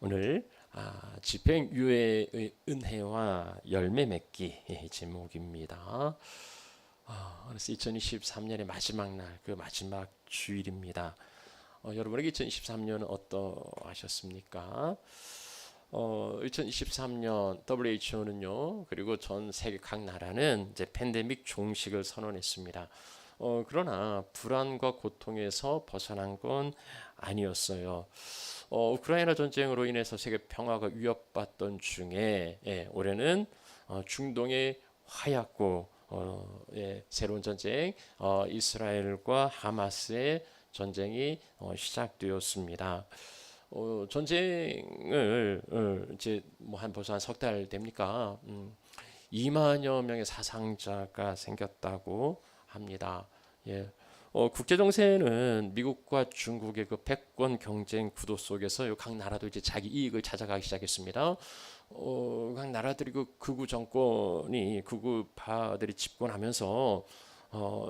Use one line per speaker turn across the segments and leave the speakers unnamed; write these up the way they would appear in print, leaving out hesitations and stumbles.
오늘 집행유예의 은혜와 열매 맺기 제목입니다. 그래서 2023년의 마지막 날, 그 마지막 주일입니다. 여러분에게 2023년은 어떠하셨습니까? 2023년 WHO는요, 그리고 전 세계 각 나라는 이제 팬데믹 종식을 선언했습니다. 그러나 불안과 고통에서 벗어난 건 아니었어요. 우크라이나 전쟁으로 인해서 세계 평화가 위협받던 중에 올해는 중동의 화약고 새로운 전쟁, 이스라엘과 하마스의 전쟁이 시작되었습니다. 전쟁을 이제 뭐 한 벌써 한 석 달 됩니까? 2만여 명의 사상자가 생겼다고 합니다. 예. 국제 정세는 미국과 중국의 그 패권 경쟁 구도 속에서 각 나라도 이제 자기 이익을 찾아가기 시작했습니다. 각 나라들이 그 극우 정권이 극우파들이 집권하면서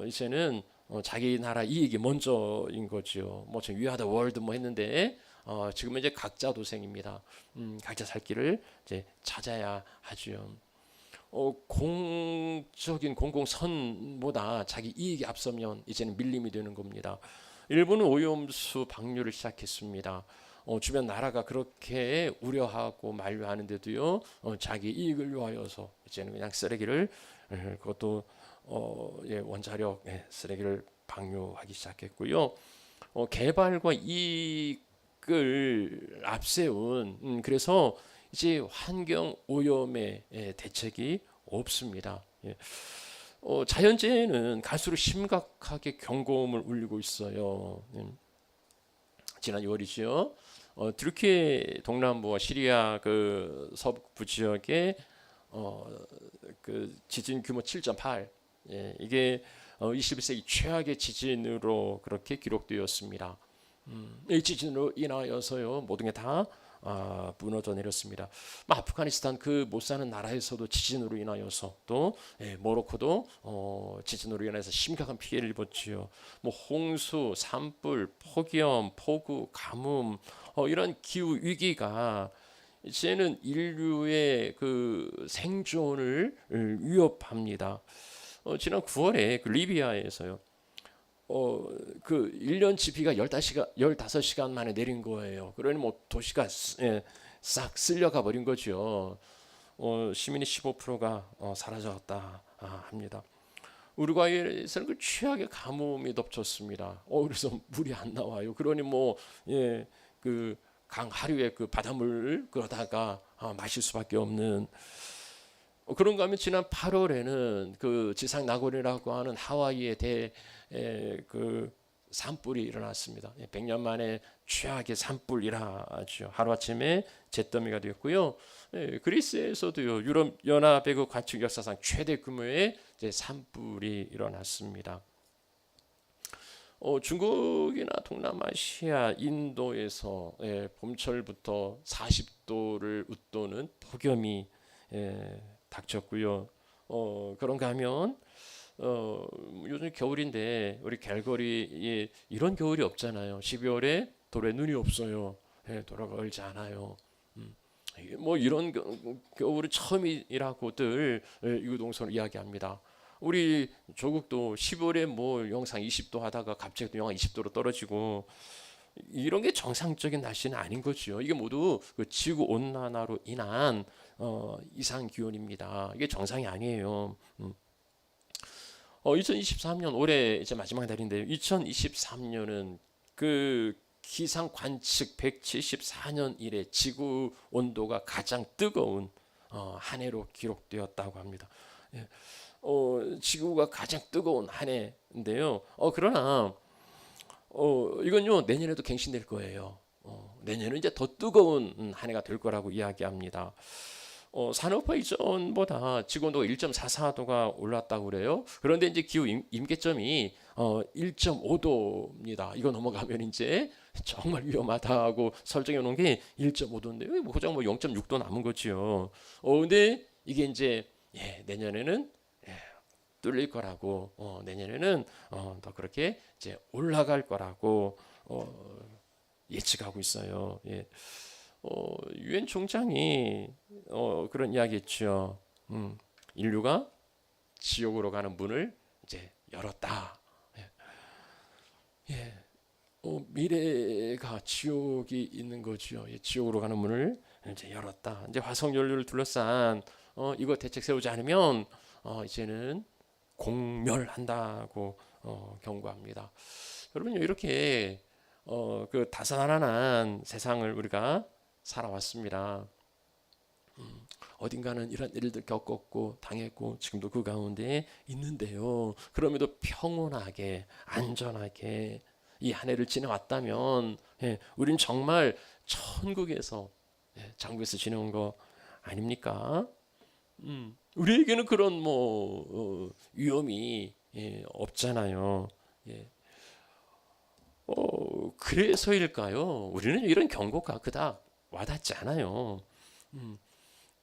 이제는 자기 나라 이익이 먼저인 거죠. 뭐 지금 위아더 월드 뭐 했는데 지금은 이제 각자 도생입니다. 각자 살 길을 이제 찾아야 하죠. 공적인 공공선보다 자기 이익이 앞서면 이제는 밀림이 되는 겁니다. 일본은 오염수 방류를 시작했습니다. 주변 나라가 그렇게 우려하고 만류하는데도요, 자기 이익을 위하여서 이제는 그냥 쓰레기를 그것도 원자력 쓰레기를 방류하기 시작했고요. 개발과 이익을 앞세운 그래서 이제 환경 오염의 대책이 없습니다. 자연재해는 갈수록 심각하게 경고음을 울리고 있어요. 지난 6월이죠. 트르키예 동남부와 시리아 그 서북부 지역에 그 지진 규모 7.8, 이게 21세기 최악의 지진으로 그렇게 기록되었습니다. 이 지진으로 인하여서요, 모든 게 다 무너져 내렸습니다. 아프가니스탄 그 못 사는 나라에서도 지진으로 인하여서 또 모로코도 지진으로 인해서 심각한 피해를 입었지요. 뭐 홍수, 산불, 폭염, 폭우, 가뭄 이런 기후 위기가 이제는 인류의 그 생존을 위협합니다. 지난 9월에 그 리비아에서요. 그 1년치 비가 15시간 만에 내린 거예요. 그러니 뭐 도시가 싹 쓸려가 버린 거죠. 시민의 15%가 사라졌다 합니다. 우루과이에서는 그 최악의 가뭄이 덮쳤습니다. 그래서 물이 안 나와요. 그러니 뭐 그 강 하류에 그 바닷물을 그러다가 마실 수밖에 없는. 그런가 하면 지난 8월에는 그 지상 낙원이라고 하는 하와이의 그 산불이 일어났습니다. 100년 만에 최악의 산불이라죠. 하루아침에 잿더미가 되었고요. 그리스에서도요, 유럽 연합의 그 관측 역사상 최대 규모의 산불이 일어났습니다. 중국이나 동남아시아, 인도에서 봄철부터 40도를 웃도는 폭염이 닥쳤고요. 그런가 하면 요즘 겨울인데 우리 캘거리에 이런 겨울이 없잖아요. 12월에 도로에 눈이 없어요. 도로가 얼지 않아요. 뭐 이런 겨울은 처음이라고들 유동성을 이야기합니다. 우리 조국도 10월에 뭐 영상 20도 하다가 갑자기 또 영하 20도로 떨어지고 이런 게 정상적인 날씨는 아닌 거죠. 이게 모두 그 지구 온난화로 인한 이상 기온입니다. 이게 정상이 아니에요. 2023년 올해 이제 마지막 달인데요. 2023년은 그 기상 관측 174년 이래 지구 온도가 가장 뜨거운 한 해로 기록되었다고 합니다. 지구가 가장 뜨거운 한 해인데요. 그러나 이건요, 내년에도 갱신될 거예요. 내년은 이제 더 뜨거운 한 해가 될 거라고 이야기합니다. 산업화 이전보다 지구온도가 1.44도가 올랐다고 그래요. 그런데 이제 기후 임계점이 1.5도입니다. 이거 넘어가면 이제 정말 위험하다고 설정해 놓은 게 1.5도인데요. 뭐 고작 뭐 0.6도 남은 거지요. 근데 이게 이제 내년에는 뚫릴 거라고, 내년에는 더 그렇게 이제 올라갈 거라고 예측하고 있어요. 유엔 총장이 그런 이야기했죠. 인류가 지옥으로 가는 문을 이제 열었다. 예. 미래가 지옥이 있는 거죠. 예, 지옥으로 가는 문을 이제 열었다. 이제 화성 연료를 둘러싼 이거 대책 세우지 않으면 이제는 공멸한다고 경고합니다. 여러분요, 이렇게 그 다사다난한 세상을 우리가 살아왔습니다. 어딘가는 이런 일들 겪었고 당했고 지금도 그 가운데 있는데요. 그럼에도 평온하게 안전하게 이 한 해를 지나왔다면 우린 정말 천국에서 장국에서 지내온 거 아닙니까? 우리에게는 그런 위험이 없잖아요. 그래서일까요? 우리는 이런 경고가 그닥 와닿지 않아요.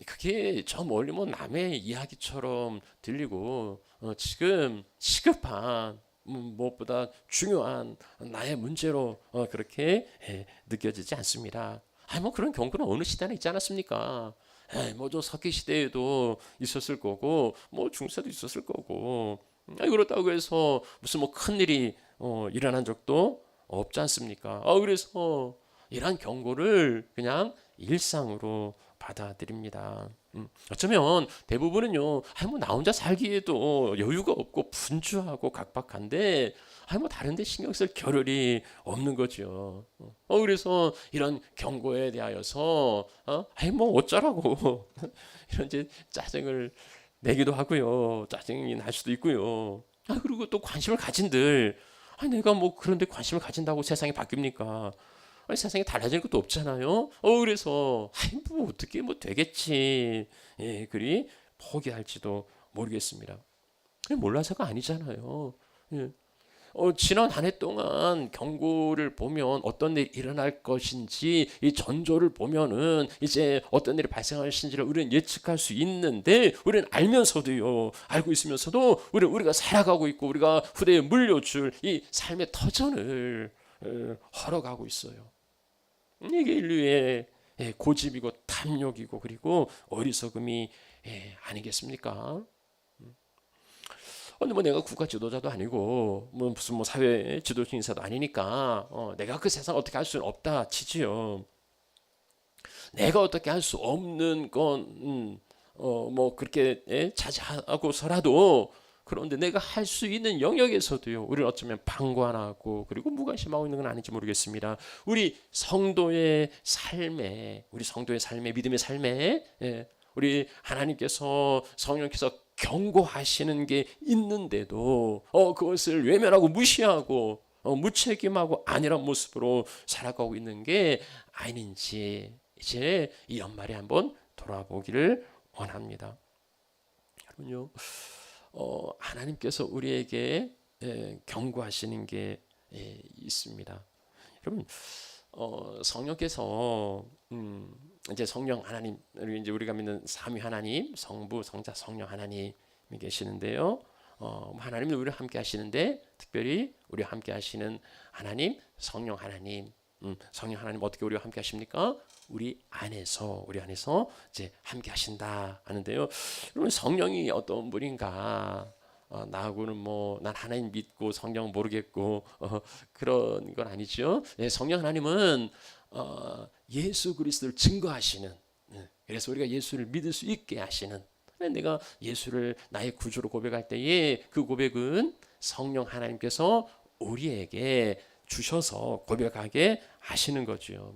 그게 저 멀리 남의 이야기처럼 들리고 지금 시급한 무엇보다 중요한 나의 문제로 그렇게 느껴지지 않습니다. 그런 경고는 어느 시대나 있지 않았습니까? 저 석기 시대에도 있었을 거고 중세도 있었을 거고 그렇다고 해서 무슨 큰 일이 일어난 적도 없지 않습니까? 그래서 이러한 경고를 그냥 일상으로 받아들입니다. 어쩌면 대부분은요, 나 혼자 살기에도 여유가 없고 분주하고 각박한데, 다른데 신경 쓸 겨를이 없는 거죠. 그래서 이런 경고에 대하여서, 어쩌라고. 이런 이제 짜증을 내기도 하고요. 짜증이 날 수도 있고요. 그리고 또 관심을 가진들, 내가 그런데 관심을 가진다고 세상이 바뀝니까? 세상에 달라지는 것도 없잖아요. 그래서 어떻게 되겠지. 그리 포기할지도 모르겠습니다. 몰라서가 아니잖아요. 지난 한 해 동안 경고를 보면 어떤 일이 일어날 것인지 이 전조를 보면은 이제 어떤 일이 발생할 것인지를 우리는 예측할 수 있는데 우리는 알면서도요, 알고 있으면서도 우리가 살아가고 있고 우리가 후대에 물려줄 이 삶의 터전을 헐어가고 있어요. 이게 인류의 고집이고 탐욕이고 그리고 어리석음이 아니겠습니까? 근데 내가 국가 지도자도 아니고 무슨 사회 지도층 인사도 아니니까 내가 그 세상 어떻게 할 수는 없다 치지요. 내가 어떻게 할 수 없는 건 그렇게 차지하고서라도 그런데 내가 할 수 있는 영역에서도요, 우리는 어쩌면 방관하고 그리고 무관심하고 있는 건 아닌지 모르겠습니다. 우리 성도의 삶에, 믿음의 삶에, 우리 하나님께서 성령께서 경고하시는 게 있는데도 그것을 외면하고 무시하고 무책임하고 안일한 모습으로 살아가고 있는 게 아닌지 이제 이 연말에 한번 돌아보기를 원합니다. 여러분요, 하나님께서 우리에게 경고하시는 게 있습니다. 여러분, 성령께서 이제 성령 하나님, 이제 우리가 믿는 삼위 하나님, 성부, 성자, 성령 하나님이 계시는데요. 하나님은 우리와 함께 하시는데 특별히 우리와 함께 하시는 하나님, 성령 하나님. 성령 하나님 어떻게 우리와 함께 하십니까? 우리 안에서 이제 함께 하신다 하는데요. 여러분, 성령이 어떤 분인가? 나하고는 난 하나님 믿고 성령 모르겠고 그런 건 아니죠. 성령 하나님은 예수 그리스도를 증거하시는, 그래서 우리가 예수를 믿을 수 있게 하시는, 내가 예수를 나의 구주로 고백할 때에 그 고백은 성령 하나님께서 우리에게 주셔서 고백하게 하시는 거죠.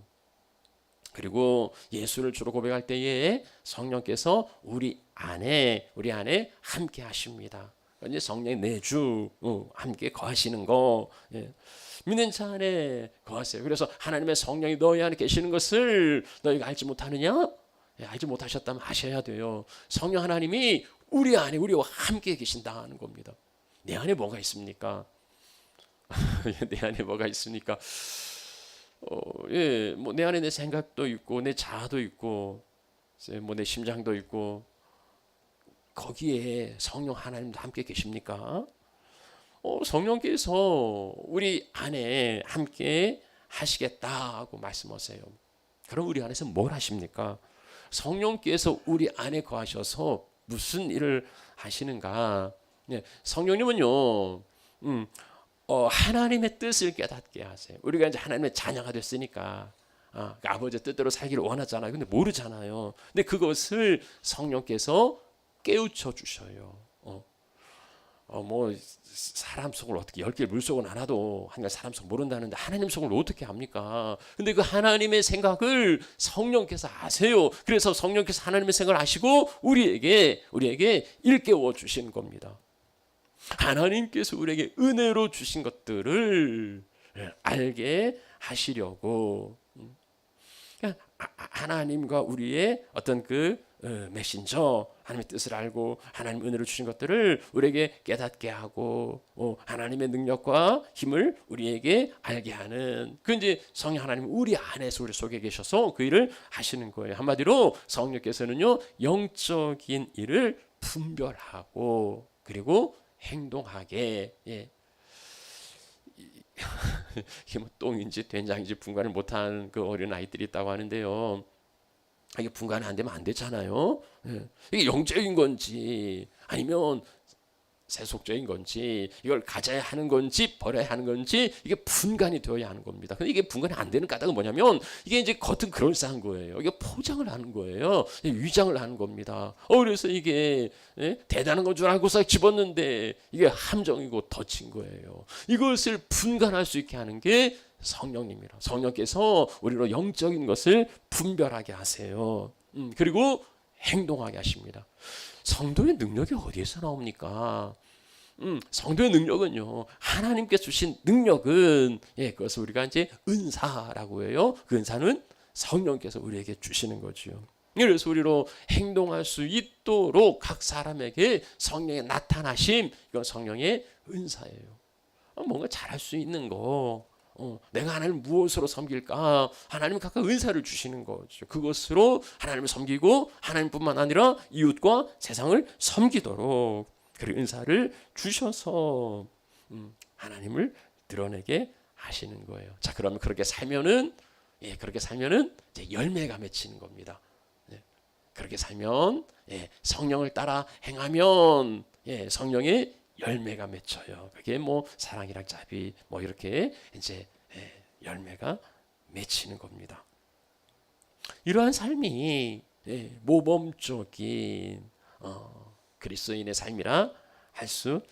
그리고 예수를 주로 고백할 때에 성령께서 우리 안에 함께 하십니다. 이제 성령의 내주 함께 거하시는 거, 믿는 자 안에 거하세요. 그래서 하나님의 성령이 너희 안에 계시는 것을 너희가 알지 못하느냐? 알지 못하셨다면 아셔야 돼요. 성령 하나님이 우리 안에 우리와 함께 계신다는 겁니다. 내 안에 뭐가 있습니까? 내 안에 뭐가 있습니까? 내 안에 내 생각도 있고 내 자아도 있고 내 심장도 있고 거기에 성령 하나님도 함께 계십니까? 성령께서 우리 안에 함께 하시겠다고 말씀하세요. 그럼 우리 안에서 뭘 하십니까? 성령께서 우리 안에 거하셔서 무슨 일을 하시는가? 네, 성령님은요, 하나님의 뜻을 깨닫게 하세요. 우리가 이제 하나님의 자녀가 됐으니까 아버지의 뜻대로 살기를 원하잖아요. 근데 모르잖아요. 근데 그것을 성령께서 깨우쳐 주셔요. 뭐 사람 속을 어떻게 10개 물속은 알아도 한 사람 속 모른다는데 하나님 속을 어떻게 합니까? 근데 그 하나님의 생각을 성령께서 아세요. 그래서 성령께서 하나님의 생각을 아시고 우리에게 일깨워 주시는 겁니다. 하나님께서 우리에게 은혜로 주신 것들을 알게 하시려고 하나님과 우리의 어떤 그 메신저, 하나님의 뜻을 알고 하나님 은혜로 주신 것들을 우리에게 깨닫게 하고 하나님의 능력과 힘을 우리에게 알게 하는 그 이제 성령 하나님 우리 안에서 우리 속에 계셔서 그 일을 하시는 거예요. 한마디로 성령께서는요 영적인 일을 분별하고 그리고 행동하게 이게 뭐 똥인지 된장인지 분간을 못하는 그 어린 아이들이 있다고 하는데요. 이게 분간이 안 되면 안 되잖아요. 이게 영적인 건지 아니면 세속적인 건지 이걸 가져야 하는 건지 버려야 하는 건지 이게 분간이 되어야 하는 겁니다. 근데 이게 분간이 안 되는 까닭은 뭐냐면 이게 이제 겉은 그럴싸한 거예요. 이게 포장을 하는 거예요. 위장을 하는 겁니다. 그래서 이게 대단한 건 줄 알고서 집었는데 이게 함정이고 덫인 거예요. 이것을 분간할 수 있게 하는 게 성령님이라. 성령께서 우리로 영적인 것을 분별하게 하세요. 그리고 행동하게 하십니다. 성도의 능력이 어디에서 나옵니까? 성도의 능력은요, 하나님께서 주신 능력은, 그것을 우리가 이제 은사라고 해요. 그 은사는 성령께서 우리에게 주시는 거죠. 그래서 우리로 행동할 수 있도록 각 사람에게 성령의 나타나심, 이건 성령의 은사예요. 뭔가 잘할 수 있는 거, 내가 하나님을 무엇으로 섬길까? 하나님은 각각 은사를 주시는 거죠. 그것으로 하나님을 섬기고 하나님뿐만 아니라 이웃과 세상을 섬기도록 그 은사를 주셔서 하나님을 드러내게 하시는 거예요. 자, 그러면 그렇게 살면은 이제 열매가 맺히는 겁니다. 그렇게 살면 성령을 따라 행하면 성령의 열매가 맺혀요. 그게 뭐 사랑이랑 자비 뭐 이렇게 이제 열매가 맺히는 겁니다. 이러한 삶이 모범적인 그리스도인의 삶이라 할 수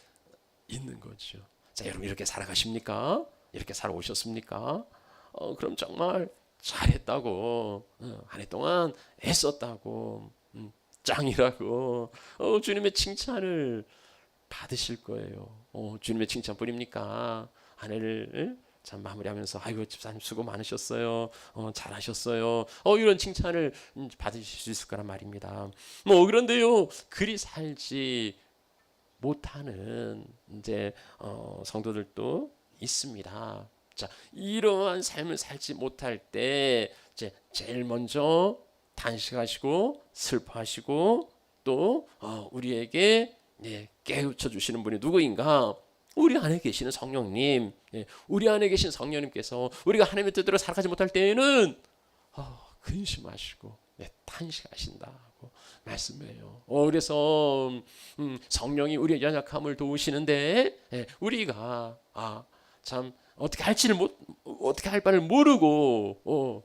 있는 거죠. 자, 여러분 이렇게 살아가십니까? 이렇게 살아오셨습니까? 그럼 정말 잘했다고 한 해 동안 애썼다고 짱이라고 주님의 칭찬을 받으실 거예요. 주님의 칭찬뿐입니까? 한 해를 참 마무리하면서 아이고 집사님 수고 많으셨어요. 잘하셨어요. 이런 칭찬을 받으실 수 있을 거란 말입니다. 뭐 그런데요 그리 살지 못하는 이제 성도들도 있습니다. 자, 이러한 삶을 살지 못할 때 이제 제일 먼저 단식하시고 슬퍼하시고 또 우리에게 깨우쳐 주시는 분이 누구인가? 우리 안에 계시는 성령님, 우리 안에 계신 성령님께서 우리가 하나님의 뜻대로 살아가지 못할 때에는 근심하시고 탄식하신다고 말씀해요. 그래서 성령이 우리의 연약함을 도우시는데 우리가 참 어떻게 할 바를 모르고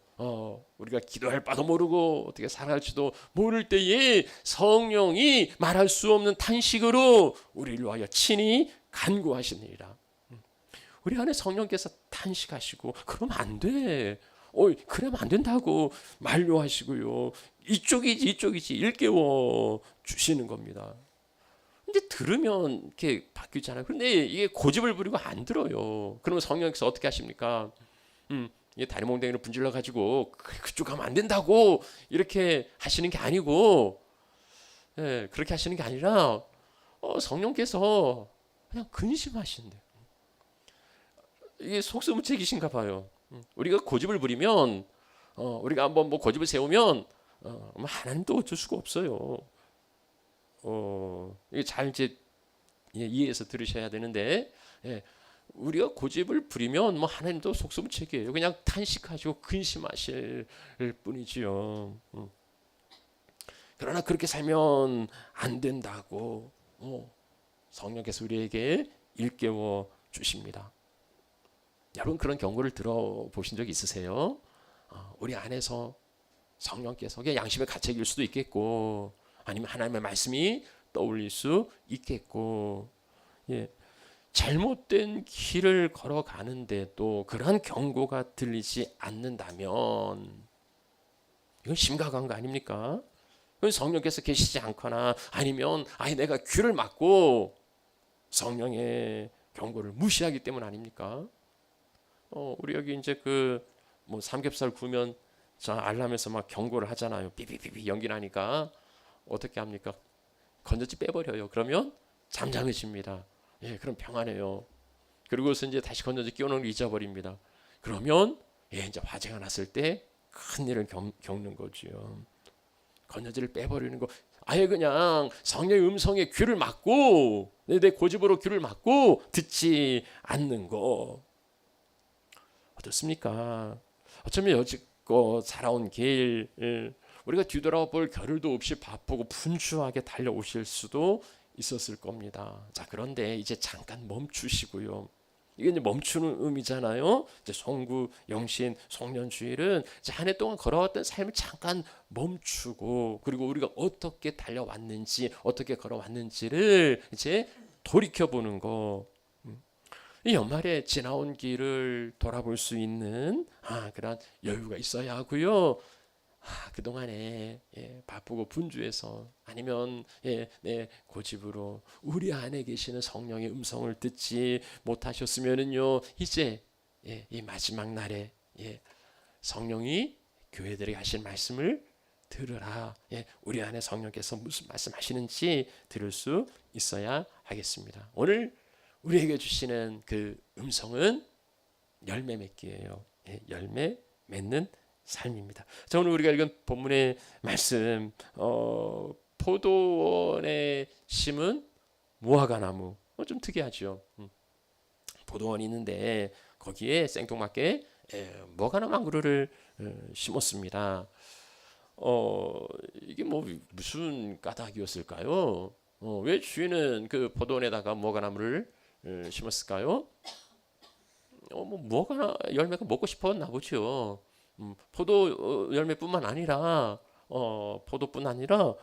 우리가 기도할 바도 모르고 어떻게 살아갈지도 모를 때에 성령이 말할 수 없는 탄식으로 우리를 위하여 친히 간구하시니라. 우리 안에 성령께서 탄식하시고 그러면 안 돼. 그러면 안 된다고 만류하시고요. 이쪽이지 일깨워 주시는 겁니다. 근데 들으면 이렇게 바뀌잖아요. 그런데 이게 고집을 부리고 안 들어요. 그러면 성령께서 어떻게 하십니까? 이게 다리 몽둥이를 분질러 가지고 그쪽 가면 안 된다고 이렇게 하시는 게 아니고, 그렇게 하시는 게 아니라 성령께서 그냥 근심하신대요. 이게 속수무책이신가 봐요. 우리가 고집을 부리면 우리가 한번 뭐 고집을 세우면 하나님도 어쩔 수가 없어요. 이게 잘 이제 이해해서 들으셔야 되는데 우리가 고집을 부리면 뭐 하나님도 속수무책이에요. 그냥 탄식하시고 근심하실 뿐이지요. 그러나 그렇게 살면 안 된다고 성령께서 우리에게 일깨워 주십니다. 여러분 그런 경고를 들어보신 적 있으세요? 우리 안에서 성령께서 그냥 양심의 가책일 수도 있겠고 아니면 하나님의 말씀이 떠올릴 수 있겠고 예, 잘못된 길을 걸어가는데도 그러한 경고가 들리지 않는다면 이건 심각한 거 아닙니까? 성령께서 계시지 않거나 아니면 내가 귀를 막고 성령의 경고를 무시하기 때문 아닙니까? 우리 여기 이제 뭐 삼겹살 구우면 알람에서 막 경고를 하잖아요. 삐삐삐삐 연기 나니까 어떻게 합니까? 건전지 빼버려요. 그러면 잠잠해집니다. 예, 그럼 평안해요. 그리고서 이제 다시 건전지 끼워놓은 걸 잊어버립니다. 그러면 이제 화재가 났을 때 큰 일을 겪는 거지요. 건전지를 빼버리는 거, 아예 그냥 성령의 음성에 귀를 막고 내 고집으로 귀를 막고 듣지 않는 거 어떻습니까? 어쩌면 여지껏 살아온 길 우리가 뒤돌아볼 겨를도 없이 바쁘고 분주하게 달려오실 수도 있었을 겁니다. 자, 그런데 이제 잠깐 멈추시고요. 이게 이제 멈추는 의미잖아요. 이제 송구, 영신, 송년주일은 한 해 동안 걸어왔던 삶을 잠깐 멈추고 그리고 우리가 어떻게 달려왔는지 어떻게 걸어왔는지를 이제 돌이켜 보는 거. 이 연말에 지나온 길을 돌아볼 수 있는 그런 여유가 있어야 하고요. 그동안에 바쁘고 분주해서 아니면 내 고집으로 우리 안에 계시는 성령의 음성을 듣지 못하셨으면은요 이제 이 마지막 날에 성령이 교회들에게 하신 말씀을 들으라. 우리 안에 성령께서 무슨 말씀하시는지 들을 수 있어야 하겠습니다. 오늘 우리에게 주시는 그 음성은 열매 맺기예요. 열매 맺는 삶입니다. 자, 오늘 우리가 읽은 본문의 말씀 포도원에 심은 무화과나무 좀 특이하죠. 포도원이 있는데 거기에 생뚱맞게 무화과나무 한 그루를 심었습니다. 이게 뭐 무슨 까닭이었을까요? 왜 주인은 그 포도원에다가 무화과나무를 심었을까요? 뭐 무화과 열매가 먹고 싶었나 보죠. 포도 열매뿐만 아니라 포도뿐 아니라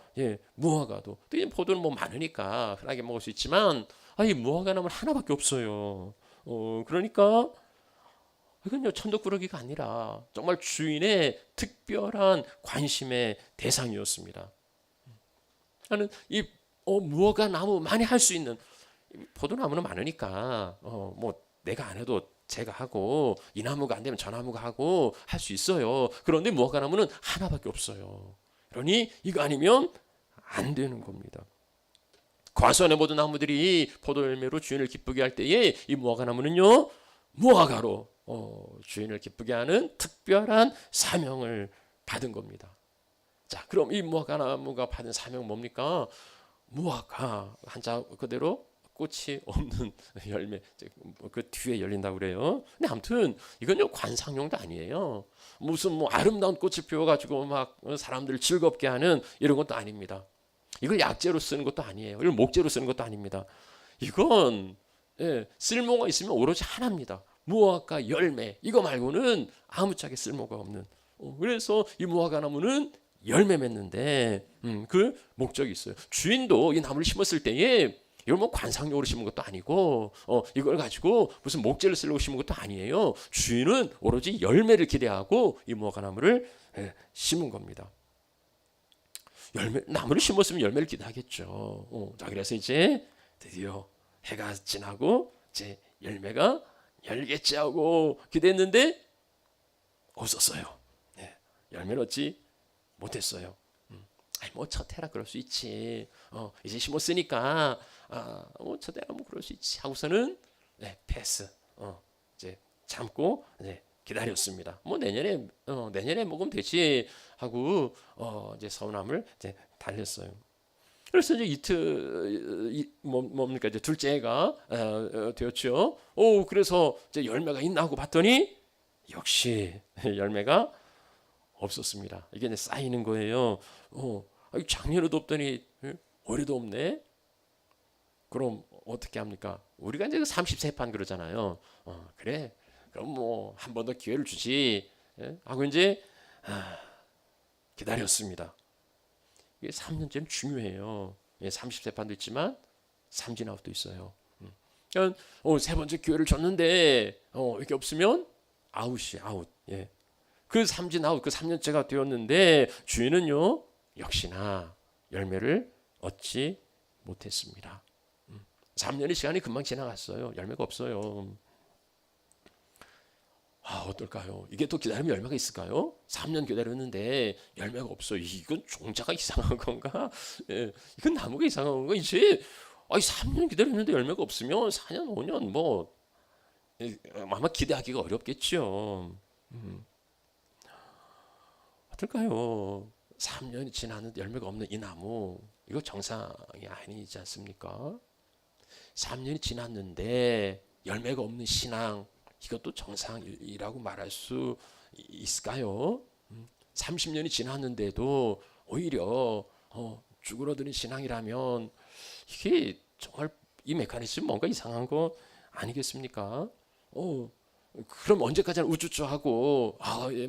무화과도. 또 포도는 뭐 많으니까 흔하게 먹을 수 있지만 이 무화과 나무는 하나밖에 없어요. 그러니까 이건요 천덕꾸러기가 아니라 정말 주인의 특별한 관심의 대상이었습니다. 나는 이 무화과 나무 많이 할 수 있는 포도나무는 많으니까 뭐 내가 안 해도 제가 하고 이 나무가 안 되면 저 나무가 하고 할 수 있어요. 그런데 무화과 나무는 하나밖에 없어요. 그러니 이거 아니면 안 되는 겁니다. 과수원의 모든 나무들이 포도 열매로 주인을 기쁘게 할 때에 이 무화과 나무는요 무화과로 주인을 기쁘게 하는 특별한 사명을 받은 겁니다. 자, 그럼 이 무화과 나무가 받은 사명은 뭡니까? 무화과 한자 그대로 꽃이 없는 열매 그 뒤에 열린다고 그래요. 근데 아무튼 이건요 관상용도 아니에요. 무슨 뭐 아름다운 꽃을 피워가지고 막 사람들을 즐겁게 하는 이런 것도 아닙니다. 이걸 약재로 쓰는 것도 아니에요. 이걸 목재로 쓰는 것도 아닙니다. 이건 쓸모가 있으면 오로지 하나입니다. 무화과 열매 이거 말고는 아무짝에 쓸모가 없는. 그래서 이 무화과 나무는 열매 맺는데 그 목적이 있어요. 주인도 이 나무를 심었을 때에 이걸 뭐 관상용으로 심은 것도 아니고 이걸 가지고 무슨 목재를 쓰려고 심은 것도 아니에요. 주인은 오로지 열매를 기대하고 이 무화과 나무를 심은 겁니다. 나무를 심었으면 열매를 기대하겠죠. 자, 그래서 이제 드디어 해가 지나고 이제 열매가 열겠지 하고 기대했는데 없었어요. 열매를 얻지 못했어요. 뭐 첫 해라 그럴 수 있지. 이제 심었으니까 뭐 첫 해라 뭐 그럴 수 있지 하고서는 패스. 이제 참고 기다렸습니다. 뭐 내년에 먹으면 되지 하고 이제 서운함을 이제 달랬어요. 그래서 이제 뭡니까 이제 둘째가 되었죠. 오, 그래서 이제 열매가 있나 하고 봤더니 역시 열매가 없었습니다. 이게 이제 쌓이는 거예요. 작년에도 없더니 올해도 없네. 그럼 어떻게 합니까? 우리가 이제 33판 그러잖아요. 그래. 그럼 뭐 한 번 더 기회를 주지. 하고 이제 기다렸습니다. 이게 3년째는 중요해요. 30세판도 있지만 삼진아웃도 있어요. 그러니까 세 번째 기회를 줬는데 이게 없으면 아웃이 아웃. 그 삼진아웃 그 3년째가 되었는데 주인은요 역시나 열매를 얻지 못했습니다. 3년의 시간이 금방 지나갔어요. 열매가 없어요. 어떨까요? 이게 또 기다리면 열매가 있을까요? 3년 기다렸는데 열매가 없어요. 이건 종자가 이상한 건가? 이건 나무가 이상한 건가? 이제 3년 기다렸는데 열매가 없으면 4년, 5년 뭐 아마 기대하기가 어렵겠죠. 어떨까요? 3년이 지났는데 열매가 없는 이 나무 이거 정상이 아니지 않습니까? 3년이 지났는데 열매가 없는 신앙 이것도 정상이라고 말할 수 있을까요? 30년이 지났는데도 오히려 쭈그러드는 신앙이라면 이게 정말 이 메커니즘 뭔가 이상한 거 아니겠습니까? 그럼 언제까지나 우쭈쭈하고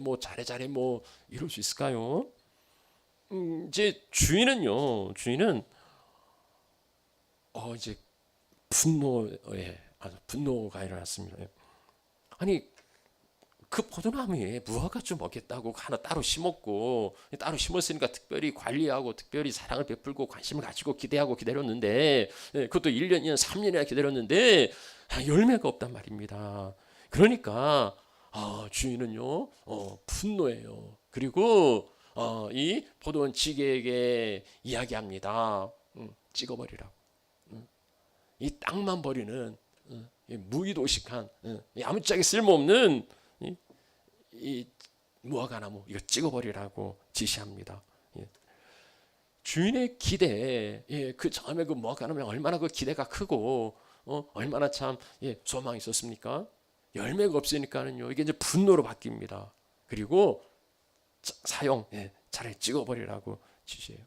뭐 잘해 뭐 이럴 수 있을까요? 이제 주인은 이제 분노가 일어났습니다. 아니 그 포도나무에 무화과 좀 먹겠다고 하나 따로 심었고 따로 심었으니까 특별히 관리하고 특별히 사랑을 베풀고 관심을 가지고 기대하고 기다렸는데 그것도 1년, 2년, 3년이나 기다렸는데 열매가 없단 말입니다. 그러니까 주인은요 분노해요. 그리고 이 포도원 지게에게 이야기합니다. 찍어버리라고. 이 땅만 버리는 무의도식한 아무짝에 쓸모없는 이 무화과나무 이거 찍어버리라고 지시합니다. 주인의 기대, 그 처음에 그 무화과나무에 얼마나 그 기대가 크고 얼마나 참 소망이 있었습니까? 열매가 없으니까는요 이게 이제 분노로 바뀝니다. 그리고 차라리 찍어버리라고 지시해요.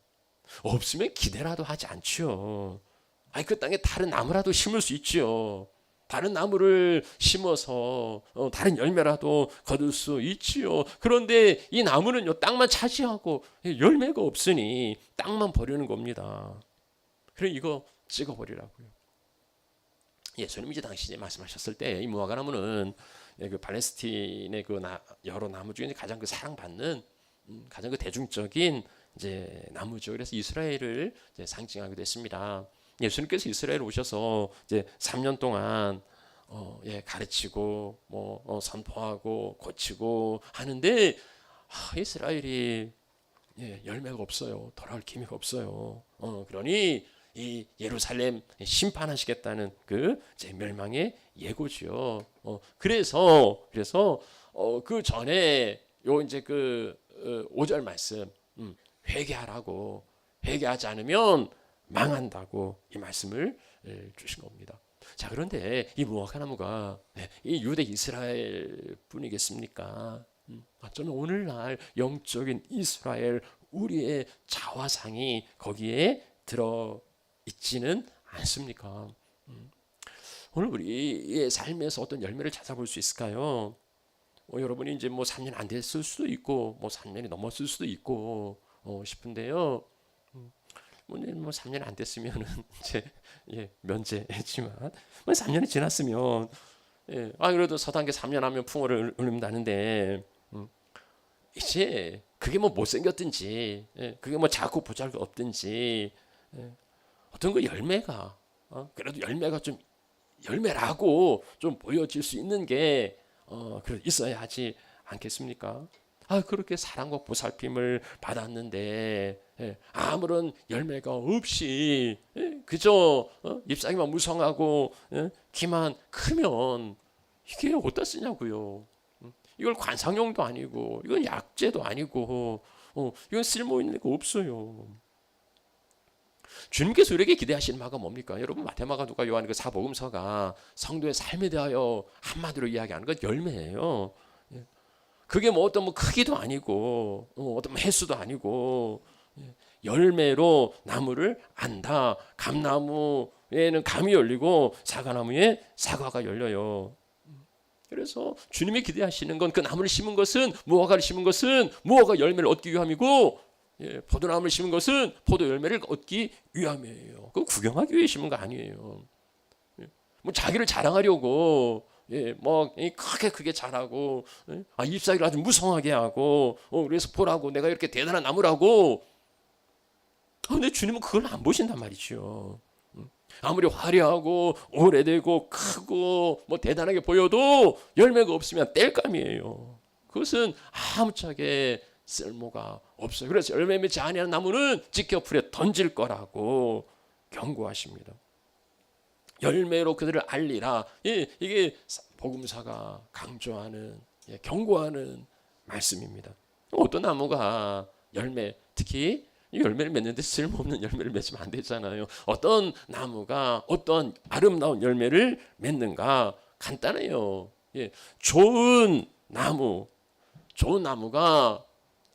없으면 기대라도 하지 않죠. 그 땅에 다른 나무라도 심을 수 있지요. 다른 나무를 심어서 다른 열매라도 거둘 수 있지요. 그런데 이 나무는요 땅만 차지하고 열매가 없으니 땅만 버리는 겁니다. 그래 이거 찍어버리라고요. 예수님이 이제 당시 말씀하셨을 때 이 무화과 나무는 그 팔레스틴의 그 여러 나무 중에 가장 그 사랑받는 가장 그 대중적인 이제 나무죠. 그래서 이스라엘을 이제 상징하기도 했습니다. 예수님께서 이스라엘 오셔서 이제 3년 동안 가르치고 선포하고 고치고 하는데 이스라엘이 열매가 없어요. 돌아올 기미가 없어요. 그러니 이 예루살렘 심판하시겠다는 그 멸망의 예고지요. 그래서 그 전에 요 이제 그 5절 말씀 회개하라고 회개하지 않으면 망한다고 이 말씀을 주신 겁니다. 자 그런데 이 무화과 나무가 이 유대 이스라엘 뿐이겠습니까? 저는 오늘날 영적인 이스라엘 우리의 자화상이 거기에 들어 있지는 않습니까? 오늘 우리의 삶에서 어떤 열매를 찾아볼 수 있을까요? 여러분이 이제 뭐 3년 안 됐을 수도 있고 뭐 3년이 넘었을 수도 있고 싶은데요. 뭐 3년 안 됐으면은 이제 면제지만 뭐 3년이 지났으면 그래도 서당계 3년 하면 풍어를 울린다는데 이제 그게 뭐 못생겼든지 그게 뭐 작고 보잘것 없든지 어떤 그 열매가 그래도 열매가 좀 열매라고 좀 보여질 수 있는 게 있어야 하지 않겠습니까? 그렇게 사랑과 보살핌을 받았는데 아무런 열매가 없이 그저 잎사귀만 무성하고 키만 크면 이게 어디다 쓰냐고요. 이걸 관상용도 아니고 이건 약재도 아니고 이건 쓸모 있는 거 없어요. 주님께서 우리에게 기대하시는 바가 뭡니까? 여러분 마태마가 누가 요한 그 사복음서가 성도의 삶에 대하여 한마디로 이야기하는 건 열매예요. 그게 뭐 어떤 뭐 크기도 아니고 어떤 뭐 횟수도 아니고 열매로 나무를 안다. 감나무에는 감이 열리고 사과나무에 사과가 열려요. 그래서 주님이 기대하시는 건 그 나무를 심은 것은 무화과를 심은 것은 무화과 열매를 얻기 위함이고 포도나무를 심은 것은 포도 열매를 얻기 위함이에요. 그거 구경하기 위해 심은 거 아니에요. 뭐 자기를 자랑하려고 뭐 크게 자라고 잎사귀를 아주 무성하게 하고 그래서 보라고 내가 이렇게 대단한 나무라고. 근데 주님은 그걸 안 보신단 말이죠. 아무리 화려하고 오래되고 크고 뭐 대단하게 보여도 열매가 없으면 땔감이에요. 그것은 아무짝에 쓸모가 없어요. 그래서 열매 맺지 아니하는 나무는 지켜 불에 던질 거라고 경고하십니다. 열매로 그들을 알리라. 이게 복음사가 강조하는 경고하는 말씀입니다. 어떤 나무가 열매, 특히 열매를 맺는데 쓸모없는 열매를 맺으면 안 되잖아요. 어떤 나무가 어떤 아름다운 열매를 맺는가? 간단해요. 좋은 나무가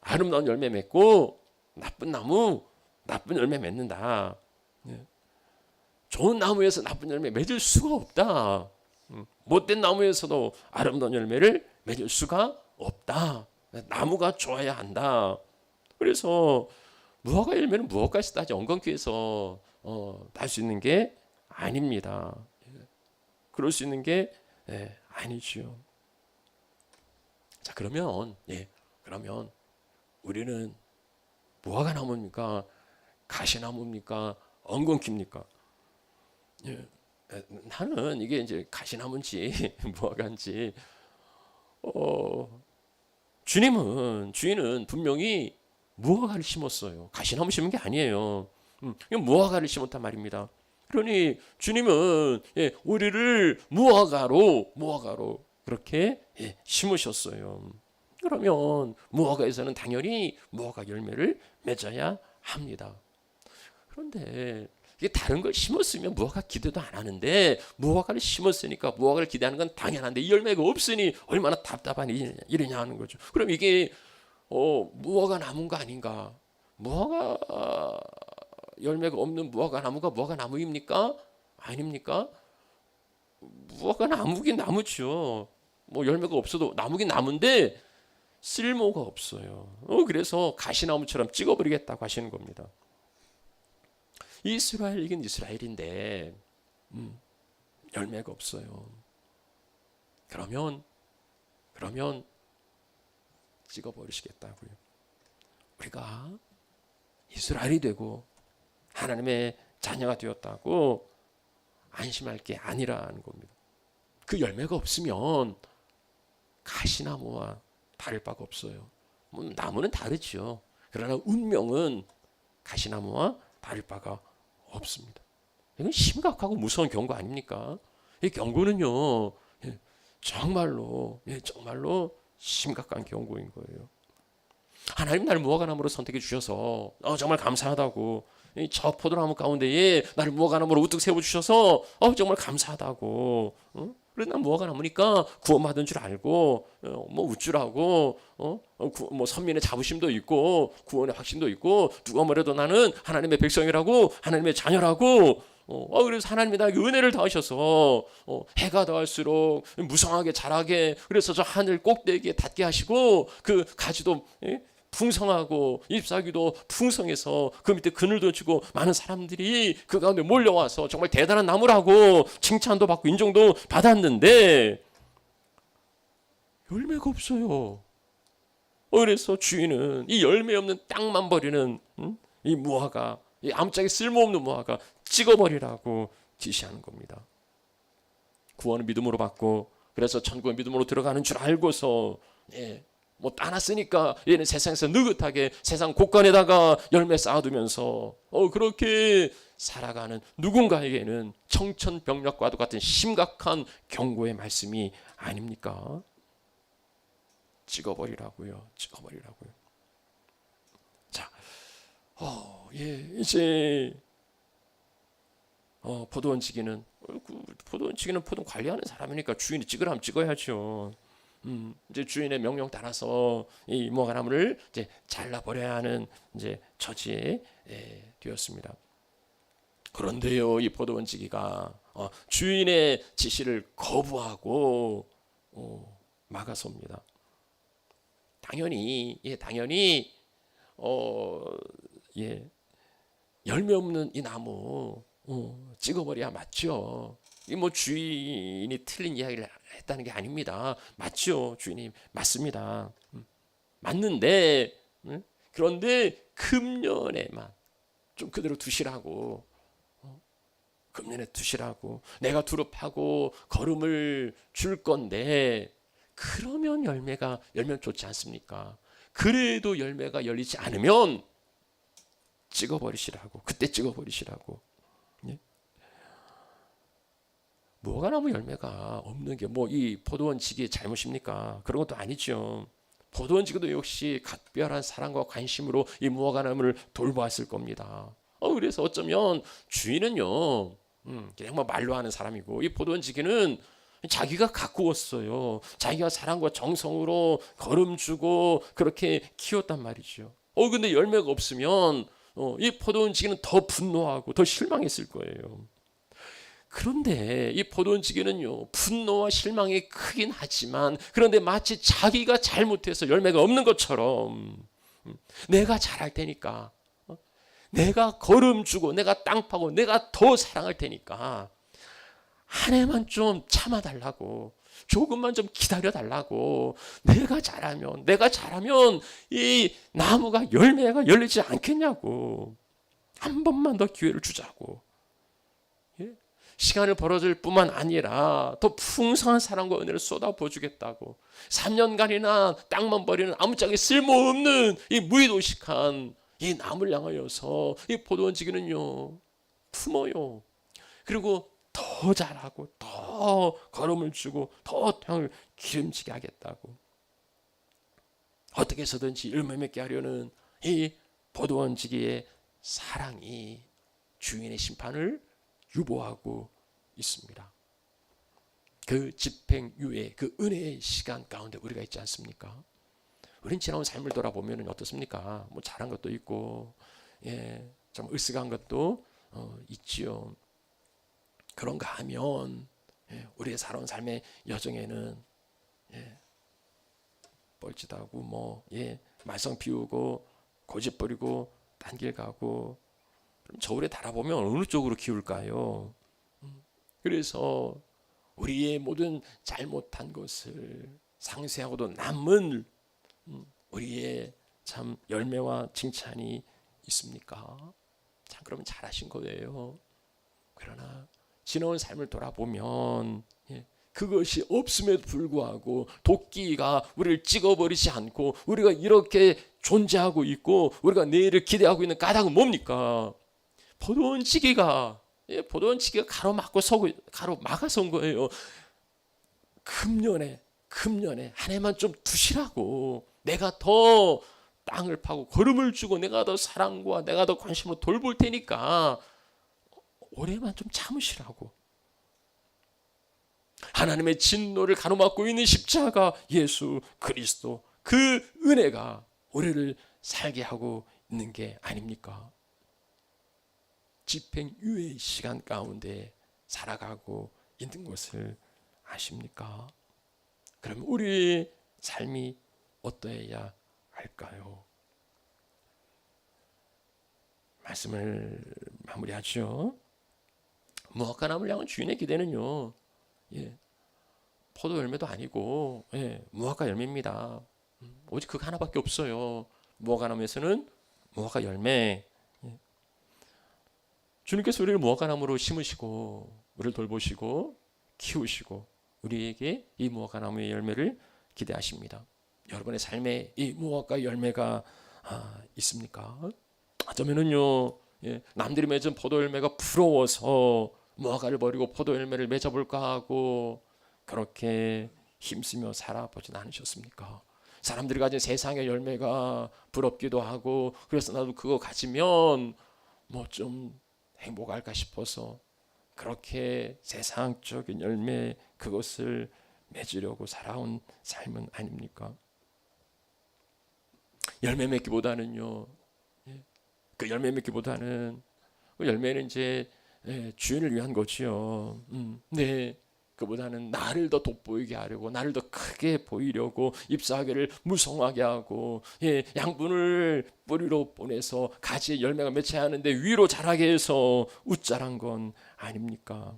아름다운 열매 맺고 나쁜 나무 나쁜 열매 맺는다. 좋은 나무에서 나쁜 열매 맺을 수가 없다. 못된 나무에서도 아름다운 열매를 맺을 수가 없다. 나무가 좋아야 한다. 그래서 무화과 열매는 무화과에서 따지 엉겅퀴에서 딸 수 있는 게 아닙니다. 그럴 수 있는 게 아니죠. 자, 그러면 우리는 무화과 나무입니까? 가시나무입니까? 엉겅퀴입니까? 나는 이게 이제 가시나무인지 무화과인지 주인은 분명히 무화과를 심었어요. 가시나무 심은 게 아니에요. 무화과를 심었단 말입니다. 그러니 주님은 우리를 무화과로 그렇게 심으셨어요. 그러면 무화과에서는 당연히 무화과 열매를 맺어야 합니다. 그런데 이게 다른 걸 심었으면 무화과 기대도 안 하는데 무화과를 심었으니까 무화과를 기대하는 건 당연한데 이 열매가 없으니 얼마나 답답한 일이냐 하는 거죠. 그럼 이게 무화과 나무인 거 아닌가? 무화과 열매가 없는 무화과 나무가 무화과 나무입니까? 아닙니까? 무화과 나무긴 나무죠. 뭐 열매가 없어도 나무긴 나무인데 쓸모가 없어요. 그래서 가시나무처럼 찍어버리겠다고 하시는 겁니다. 이긴 이스라엘인데 열매가 없어요. 그러면 찍어버리시겠다고요. 우리가 이스라엘이 되고 하나님의 자녀가 되었다고 안심할 게 아니라는 겁니다. 그 열매가 없으면 가시나무와 다를 바가 없어요. 나무는 다르죠. 그러나 운명은 가시나무와 다를 바가 없습니다. 이건 심각하고 무서운 경고 아닙니까? 이 경고는요, 정말로 심각한 경고인 거예요. 하나님 나를 무화과나무로 선택해 주셔서 정말 감사하다고. 저 포도나무 가운데에 나를 무화과나무로 우뚝 세워주셔서 정말 감사하다고. 그래서 난 무화과나무니까 구원받은 줄 알고 뭐 웃주라고 뭐 선민의 자부심도 있고 구원의 확신도 있고 누가 뭐래도 나는 하나님의 백성이라고 하나님의 자녀라고 그래서 하나님이 나에게 은혜를 더하셔서 해가 더할수록 무성하게 자라게 그래서 저 하늘 꼭대기에 닿게 하시고 그 가지도 풍성하고 잎사귀도 풍성해서 그 밑에 그늘도 주고 많은 사람들이 그 가운데 몰려와서 정말 대단한 나무라고 칭찬도 받고 인정도 받았는데 열매가 없어요. 그래서 주인은 이 열매 없는 땅만 버리는 이 무화과, 이 아무짝에 쓸모없는 무화과 찍어버리라고 지시하는 겁니다. 구원은 믿음으로 받고 그래서 천국은 믿음으로 들어가는 줄 알고서 뭐 따놨으니까 얘는 세상에서 느긋하게 세상 곳간에다가 열매 쌓아두면서 그렇게 살아가는 누군가에게는 청천벽력과도 같은 심각한 경고의 말씀이 아닙니까? 찍어버리라고요. 자, 이제 포도원지기는 포도원지기는 포도 관리하는 사람이니까 주인이 찍으라면 찍어야죠. 이제 주인의 명령 따라서 이 무화과나무를 이제 잘라버려야 하는 이제 처지에 되었습니다. 그런데요, 이 포도원지기가 주인의 지시를 거부하고 막아섭니다. 당연히 열매 없는 이 나무 찍어버려야 맞죠. 이 뭐 주인이 틀린 이야기를 했다는 게 아닙니다. 맞죠, 주인이 맞습니다. 맞는데 그런데 금년에만 좀 그대로 두시라고. 금년에 두시라고. 내가 두릅하고 거름을 줄 건데 그러면 열면 좋지 않습니까? 그래도 열매가 열리지 않으면 찍어버리시라고. 그때 찍어버리시라고. 예? 무화과나무 열매가 없는 게 뭐 이 포도원지기의 잘못입니까? 그런 것도 아니죠. 포도원지기도 역시 각별한 사랑과 관심으로 이 무화과나무를 돌보았을 겁니다. 그래서 어쩌면 주인은요, 그냥 뭐 말로 하는 사람이고, 이 포도원지기는 자기가 가꾸었어요. 자기가 사랑과 정성으로 거름 주고 그렇게 키웠단 말이죠. 근데 열매가 없으면 이 포도원지기는 더 분노하고 더 실망했을 거예요. 그런데 이 포도원지기는요, 분노와 실망이 크긴 하지만 그런데 마치 자기가 잘못해서 열매가 없는 것처럼 내가 잘할 테니까, 내가 거름 주고 내가 땅 파고 내가 더 사랑할 테니까 한 해만 좀 참아달라고, 조금만 좀 기다려달라고, 내가 잘하면 이 나무가 열매가 열리지 않겠냐고, 한 번만 더 기회를 주자고. 시간을 벌어줄 뿐만 아니라 더 풍성한 사랑과 은혜를 쏟아부어주겠다고. 3년간이나 땅만 버리는 아무짝에 쓸모없는 이 무의도식한 이 나무를 향하여서 이 포도원지기는요, 품어요. 그리고 더 잘하고 더 거름을 주고 더 땅을 기름지게 하겠다고. 어떻게 해서든지 열매 맺게 하려는 이 포도원지기의 사랑이 주인의 심판을 유보하고 있습니다. 그 집행유예, 그 은혜의 시간 가운데 우리가 있지 않습니까? 우린 지나온 삶을 돌아보면 어떻습니까? 뭐 잘한 것도 있고, 좀 으쓱한 것도 있지요. 그런가 하면 우리의 살아온 삶의 여정에는 뻘짓하고 말썽 피우고 고집 부리고 딴 길 가고, 그럼 저울에 달아보면 어느 쪽으로 기울까요? 그래서 우리의 모든 잘못한 것을 상쇄하고도 남은 우리의 참 열매와 칭찬이 있습니까? 참 그러면 잘하신 거예요. 그러나 지나온 삶을 돌아보면 그것이 없음에도 불구하고 도끼가 우리를 찍어버리지 않고 우리가 이렇게 존재하고 있고 우리가 내일을 기대하고 있는 까닭은 뭡니까? 포도원지기가 가로막아서 온 거예요. 금년에 한 해만 좀 두시라고. 내가 더 땅을 파고 거름을 주고 내가 더 사랑과 내가 더 관심으로 돌볼 테니까 올해만 좀 참으시라고. 하나님의 진노를 가로막고 있는 십자가 예수 그리스도, 그 은혜가 우리를 살게 하고 있는 게 아닙니까? 집행유예의 시간 가운데 살아가고 있는 것을 아십니까? 그럼 우리의 삶이 어떠해야 할까요? 말씀을 마무리하죠. 무화과나무를 향한 주인의 기대는요, 포도 열매도 아니고 무화과 열매입니다. 오직 그거 하나밖에 없어요. 무화과나무에서는 무화과 열매. 주님께서 우리를 무화과나무로 심으시고 우리를 돌보시고 키우시고 우리에게 이 무화과나무의 열매를 기대하십니다. 여러분의 삶에 이 무화과 열매가 있습니까? 어쩌면은요, 남들이 맺은 포도 열매가 부러워서 무화과를 버리고 포도 열매를 맺어볼까 하고 그렇게 힘쓰며 살아보진 않으셨습니까? 사람들이 가진 세상의 열매가 부럽기도 하고 그래서 나도 그거 가지면 뭐 좀 행복할까 싶어서 그렇게 세상적인 열매 그것을 맺으려고 살아온 삶은 아닙니까? 열매 맺기보다는요. 그 열매 맺기보다는 그 열매는 이제 주인을 위한 거지요. 네. 그보다는 나를 더 돋보이게 하려고, 나를 더 크게 보이려고, 잎사귀를 무성하게 하고, 양분을 뿌리로 보내서 가지에 열매가 맺혀야 하는데 위로 자라게 해서 웃자란 건 아닙니까?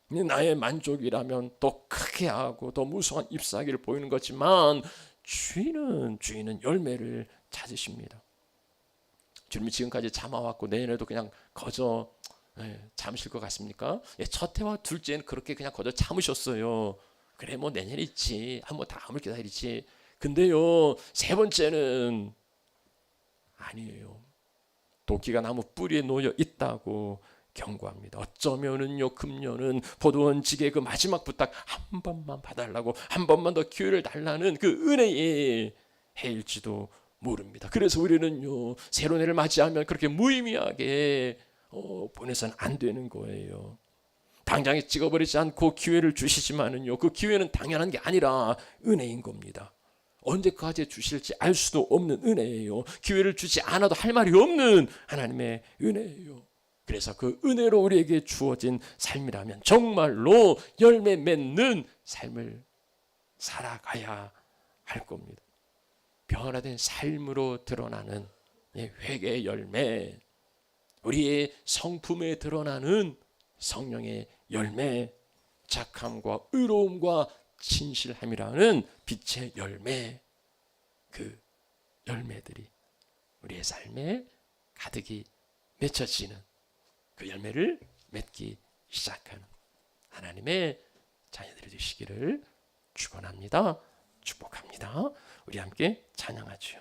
나의 만족이라면 더 크게 하고 더 무성한 잎사귀를 보이는 거지만 주인은 열매를 찾으십니다. 주님이 지금까지 참아왔고 내년에도 그냥 거저 참으실 것 같습니까? 첫 해와 둘째는 그렇게 그냥 거저 참으셨어요. 그래 뭐 내년에 있지, 뭐 다음을 기다리지. 근데요 세 번째는 아니에요. 도끼가 나무 뿌리에 놓여 있다고 경고합니다. 어쩌면은요 금년은 포도원지게 그 마지막 부탁 한 번만 봐달라고, 한 번만 더 기회를 달라는 그 은혜의 해일지도 모릅니다. 그래서 우리는요 새로운 해를 맞이하면 그렇게 무의미하게 보내서는 안 되는 거예요. 당장에 찍어버리지 않고 기회를 주시지만은요 그 기회는 당연한 게 아니라 은혜인 겁니다. 언제까지 주실지 알 수도 없는 은혜예요. 기회를 주지 않아도 할 말이 없는 하나님의 은혜예요. 그래서 그 은혜로 우리에게 주어진 삶이라면 정말로 열매 맺는 삶을 살아가야 할 겁니다. 변화된 삶으로 드러나는 회개의 열매, 우리의 성품에 드러나는 성령의 열매, 착함과 의로움과 진실함이라는 빛의 열매, 그 열매들이 우리의 삶에 가득히 맺혀지는 그 열매를 맺기 시작하는 하나님의 자녀들이 되시기를 축원합니다. 축복합니다. 우리 함께 찬양하죠.